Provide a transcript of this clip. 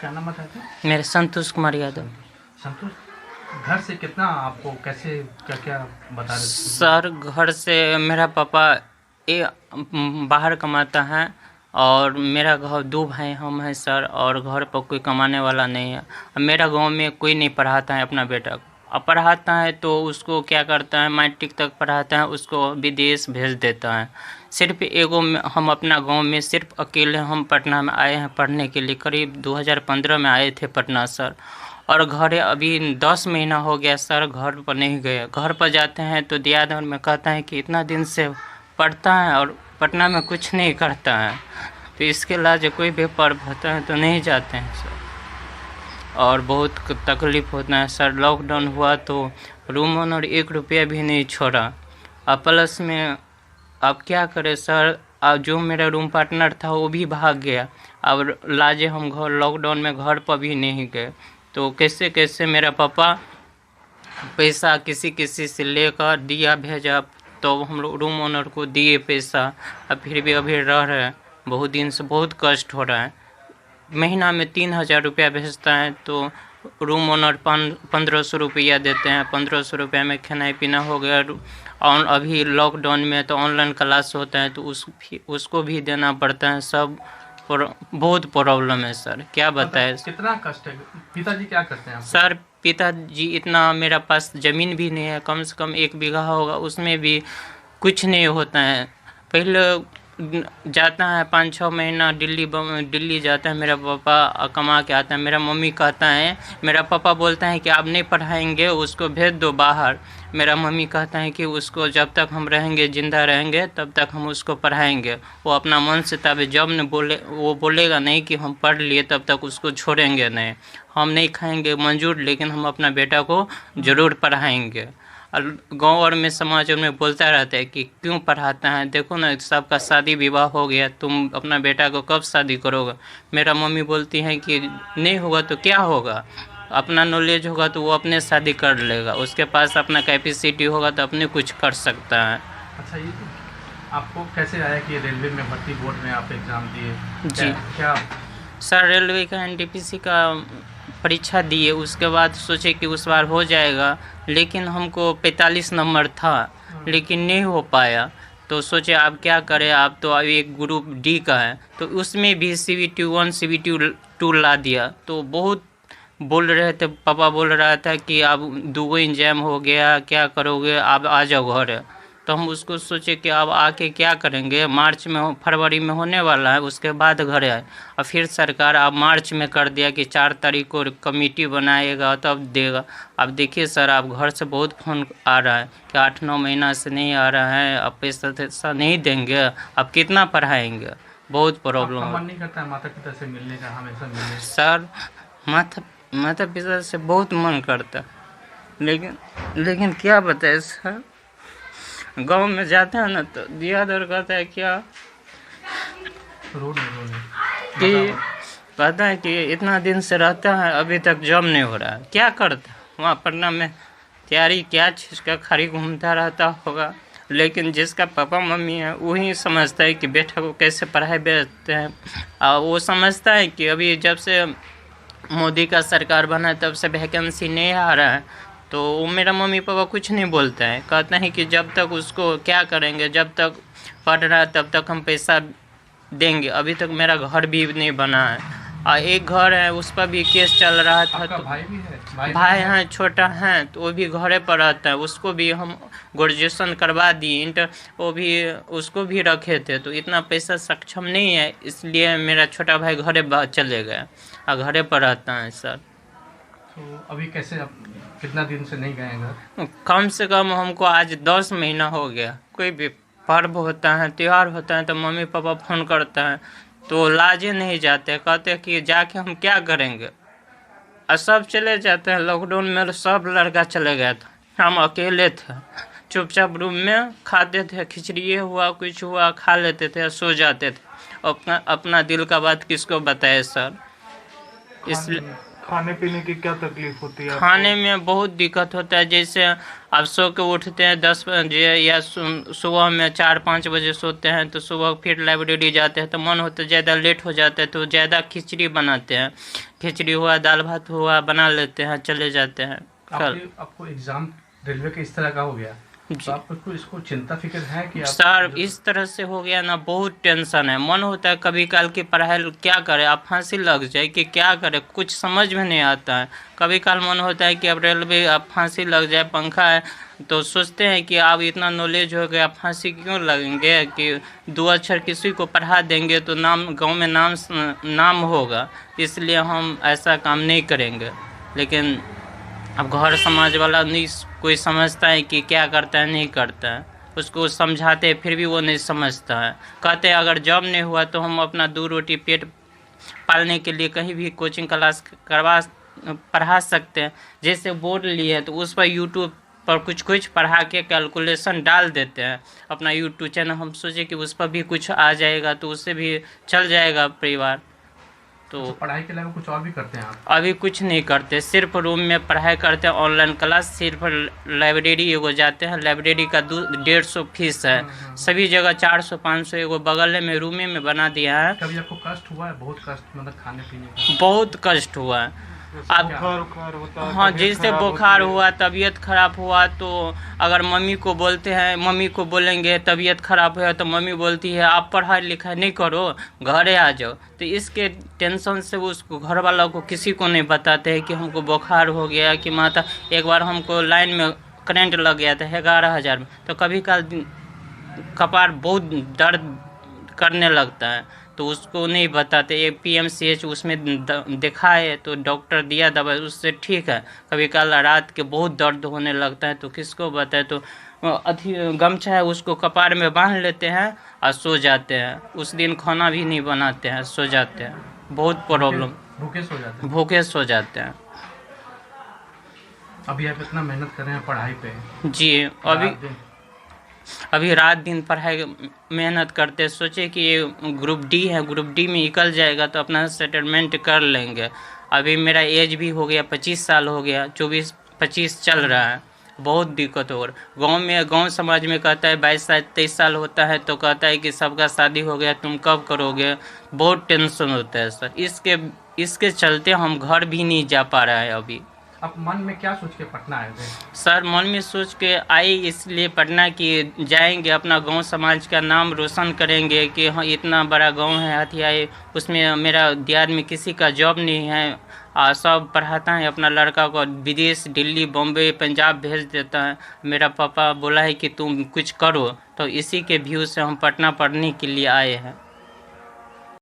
क्या नाम बताया था? मेरे संतोष कुमार यादव। संतोष, घर से कितना आपको कैसे क्या क्या बता रहे थे? सर घर से मेरा पापा बाहर कमाता है और मेरा घर 2 भाई हम हैं सर, और घर पर कोई कमाने वाला नहीं है। मेरा गांव में कोई नहीं पढ़ाता है अपना बेटा को, अब पढ़ाता है तो उसको क्या करता है, मैट्रिक तक पढ़ाता है, उसको विदेश भेज देता है। सिर्फ हम अपना गांव में सिर्फ अकेले हम पटना में आए हैं पढ़ने के लिए, करीब 2015 में आए थे पटना सर। और घर अभी 10 महीना हो गया सर, घर पर नहीं गए। घर पर जाते हैं तो दियाद में कहता है कि इतना दिन से पढ़ता है और पटना में कुछ नहीं करता है, तो इसके इलाज कोई भी पर्व होता है तो नहीं जाते हैं सर। और बहुत तकलीफ़ होता है सर। लॉकडाउन हुआ तो रूम ओनर 1 रुपया भी नहीं छोड़ा। अब प्लस में अब क्या करें सर, अब जो मेरा रूम पार्टनर था वो भी भाग गया। अब लाजे हम घर लॉकडाउन में घर पर भी नहीं गए, तो कैसे कैसे मेरा पापा पैसा किसी किसी से लेकर दिया भेजा, तो हम लोग रूम ओनर को दिए पैसा। अब फिर भी अभी रह रहे हैं, बहुत दिन से बहुत कष्ट हो रहा है। महीना में 3000 रुपया भेजता है तो रूम ओनर 1500 रुपया देते हैं। 1500 रुपया में खाना पीना हो गया। और अभी लॉकडाउन में तो ऑनलाइन क्लास होता है तो उसको भी देना पड़ता है। सब बहुत प्रॉब्लम है सर, क्या बताएं। कितना कष्ट है? पिताजी क्या करते हैं आपके? सर पिताजी इतना, मेरा पास ज़मीन भी नहीं है, कम से कम 1 बीघा होगा, उसमें भी कुछ नहीं होता है। पहले जाता है 5-6 महीना दिल्ली जाता है मेरा पापा, कमा के आता है। मेरा मम्मी कहता है, मेरा पापा बोलता है कि आप नहीं पढ़ाएंगे, उसको भेज दो बाहर। मेरा मम्मी कहता है कि उसको जब तक हम रहेंगे, ज़िंदा रहेंगे, तब तक हम उसको पढ़ाएंगे। वो अपना मन से तब जब न बोले, वो बोलेगा नहीं कि हम पढ़ लिए, तब तक उसको छोड़ेंगे नहीं। हम नहीं खाएंगे मंजूर, लेकिन हम अपना बेटा को ज़रूर पढ़ाएंगे। और गाँव और में समाज में बोलता रहता है कि क्यों पढ़ाता है, देखो ना सबका शादी विवाह हो गया, तुम अपना बेटा को कब शादी करोगे। मेरा मम्मी बोलती है कि नहीं होगा तो क्या होगा, अपना नॉलेज होगा तो वो अपने शादी कर लेगा, उसके पास अपना कैपेसिटी होगा तो अपने कुछ कर सकता है। अच्छा, ये आपको कैसे आया कि रेलवे में भर्ती बोर्ड में आप एग्ज़ाम दिए? जी क्या सर, रेलवे का एनटीपीसी का परीक्षा दिए, उसके बाद सोचे कि उस बार हो जाएगा, लेकिन हमको 45 नंबर था, लेकिन नहीं हो पाया। तो सोचे आप क्या करें, आप तो अभी एक ग्रुप डी का है, तो उसमें भी CVT 1 CVT 2 ला दिया। तो बहुत बोल रहे थे, पापा बोल रहा था कि अब 2 एग्जाम हो गया, क्या करोगे, आप आ जाओ घर। तो हम उसको सोचे कि अब आके क्या करेंगे, मार्च में फरवरी में होने वाला है, उसके बाद घर आए। और फिर सरकार अब मार्च में कर दिया कि 4 तारीख को कमेटी बनाएगा तब देगा। अब देखिए सर, अब घर से बहुत फ़ोन आ रहा है कि 8-9 महीना से नहीं आ रहा है, अब पैसा नहीं देंगे, अब कितना पढ़ाएंगे, बहुत प्रॉब्लम आपका है मन नहीं करता है माता पिता से मिलने का, हमेशा मिलने? सर। माता पिता से बहुत मन करता, लेकिन क्या बताए सर, गांव में जाते हैं ना तो दिया दर कहता है क्या रो नहीं कि कहता है कि इतना दिन से रहता है अभी तक जॉब नहीं हो रहा है, क्या करता वहाँ पटना में तैयारी क्या चीज़ का खाली घूमता रहता होगा। लेकिन जिसका पापा मम्मी है वही समझता है कि बेटा को कैसे पढ़ाई भेजते हैं। और वो समझता है कि अभी जब से मोदी का सरकार बना है तब से वैकेंसी नहीं आ रहा है, तो वो मेरा मम्मी पापा कुछ नहीं बोलता है, कहते हैं कि जब तक उसको क्या करेंगे, जब तक पढ़ रहा है तब तक हम पैसा देंगे। अभी तक मेरा घर भी नहीं बना है, और एक घर है उस पर भी केस चल रहा था। आपका तो भाई भी है? भाई हैं, छोटा है, तो वो भी घरे पर रहता है, उसको भी हम ग्रेजुएशन करवा दिए, इंटर वो भी उसको भी रखे थे, तो इतना पैसा सक्षम नहीं है, इसलिए मेरा छोटा भाई घरे चले गए और घरे पर रहता है सर। तो अभी कैसे, आप कितना दिन से नहीं गए घर? कम से कम हमको आज 10 महीना हो गया। कोई भी पर्व होता है, त्यौहार होता है, तो मम्मी पापा फ़ोन करता है तो लाजे नहीं जाते, कहते हैं कि जाके हम क्या करेंगे। और सब चले जाते हैं, लॉकडाउन में सब लड़का चले गया था, हम अकेले थे, चुपचाप रूम में खाते थे, खिचड़ी हुआ कुछ हुआ खा लेते थे, सो जाते थे। अपना दिल का बात किसको बताए सर। इसलिए खाने पीने की क्या तकलीफ होती है? खाने में बहुत दिक्कत होता है, जैसे आप सो के उठते हैं 10 बजे या सुबह में 4-5 बजे सोते हैं, तो सुबह फिर लाइब्रेरी जाते हैं तो मन होता है ज़्यादा लेट हो जाता है तो ज़्यादा खिचड़ी बनाते हैं, खिचड़ी हुआ, दाल भात हुआ, बना लेते हैं, चले जाते हैं कल। आपको एग्जाम रेलवे के इस तरह का हो गया, तो जी आपको इसको चिंता फिक्र है कि आप सर, इस तरह से हो गया ना, बहुत टेंशन है। मन होता है कभी काल की पढ़ाई क्या करे, अब फांसी लग जाए कि क्या करे, कुछ समझ में नहीं आता है। कभी काल मन होता है कि अब रेलवे, अब फांसी लग जाए, पंखा है तो सोचते हैं कि अब इतना नॉलेज हो गया, फांसी क्यों लगेंगे, कि दो अक्षर किसी को पढ़ा देंगे तो नाम गांव में नाम होगा, इसलिए हम ऐसा काम नहीं करेंगे। लेकिन अब घर समाज वाला नहीं कोई समझता है कि क्या करता है नहीं करता है, उसको समझाते हैं फिर भी वो नहीं समझता है। कहते हैं अगर जॉब नहीं हुआ तो हम अपना 2 रोटी पेट पालने के लिए कहीं भी कोचिंग क्लास पढ़ा सकते हैं। जैसे बोर्ड लिए तो उस पर यूट्यूब पर कुछ पढ़ा के कैलकुलेशन डाल देते हैं। अपना यूट्यूब चैनल हम सोचे कि उस पर भी कुछ आ जाएगा तो उससे भी चल जाएगा परिवार। तो पढ़ाई के अलावा कुछ और भी करते हैं आप? अभी कुछ नहीं करते, सिर्फ रूम में पढ़ाई करते हैं, ऑनलाइन क्लास, सिर्फ लाइब्रेरी एगो जाते हैं, लाइब्रेरी का 150 फीस है। सभी जगह 400-500 एगो बगल में रूमे में बना दिया है। कभी आपको कष्ट हुआ है? बहुत कष्ट, मतलब खाने पीने का? बहुत कष्ट हुआ है। अब हाँ, जैसे बुखार हुआ, तबीयत खराब हुआ तो अगर मम्मी को बोलते हैं, मम्मी को बोलेंगे तबीयत खराब है तो मम्मी बोलती है आप पढ़ाई लिखाई नहीं करो, घरे आ जाओ। तो इसके टेंशन से उसको घर वालों को किसी को नहीं बताते हैं कि हमको बुखार हो गया, कि माता एक बार हमको लाइन में करंट लग गया था 11,000 में, तो कभी काल कपार बहुत दर्द करने लगता है तो उसको नहीं बताते। एक PMCH उसमें दिखाए तो डॉक्टर दिया दवाई, उससे ठीक है। कभी काल रात के बहुत दर्द होने लगता है तो किसको बताए, तो गमछा है उसको कपार में बांध लेते हैं और सो जाते हैं। उस दिन खाना भी नहीं बनाते हैं, सो जाते हैं। बहुत प्रॉब्लम, भूखे सो जाते हैं? भूखे सो जाते हैं। अभी आप इतना मेहनत कर रहे हैं पढ़ाई पे? जी, अभी रात दिन पढ़ाई मेहनत करते, सोचे कि ये ग्रुप डी है, ग्रुप डी में निकल जाएगा तो अपना सेटलमेंट कर लेंगे। अभी मेरा एज भी हो गया, 25 साल हो गया, 24-25 चल रहा है, बहुत दिक्कत हो रहा। गांव समाज में कहता है 22-23 साल होता है तो कहता है कि सबका शादी हो गया, तुम कब करोगे। बहुत टेंशन होता है सर, इसके चलते हम घर भी नहीं जा पा रहे हैं अभी। आप मन में क्या सोच के पटना आए थे? सर मन में सोच के आए इसलिए पटना कि जाएंगे, अपना गांव समाज का नाम रोशन करेंगे कि हाँ इतना बड़ा गांव है हथियाए, उसमें मेरा दियाद में किसी का जॉब नहीं है, सब पढ़ाता है अपना लड़का को विदेश, दिल्ली, बॉम्बे, पंजाब भेज देता है। मेरा पापा बोला है कि तुम कुछ करो, तो इसी के व्यू से हम पटना पढ़ने के लिए आए हैं।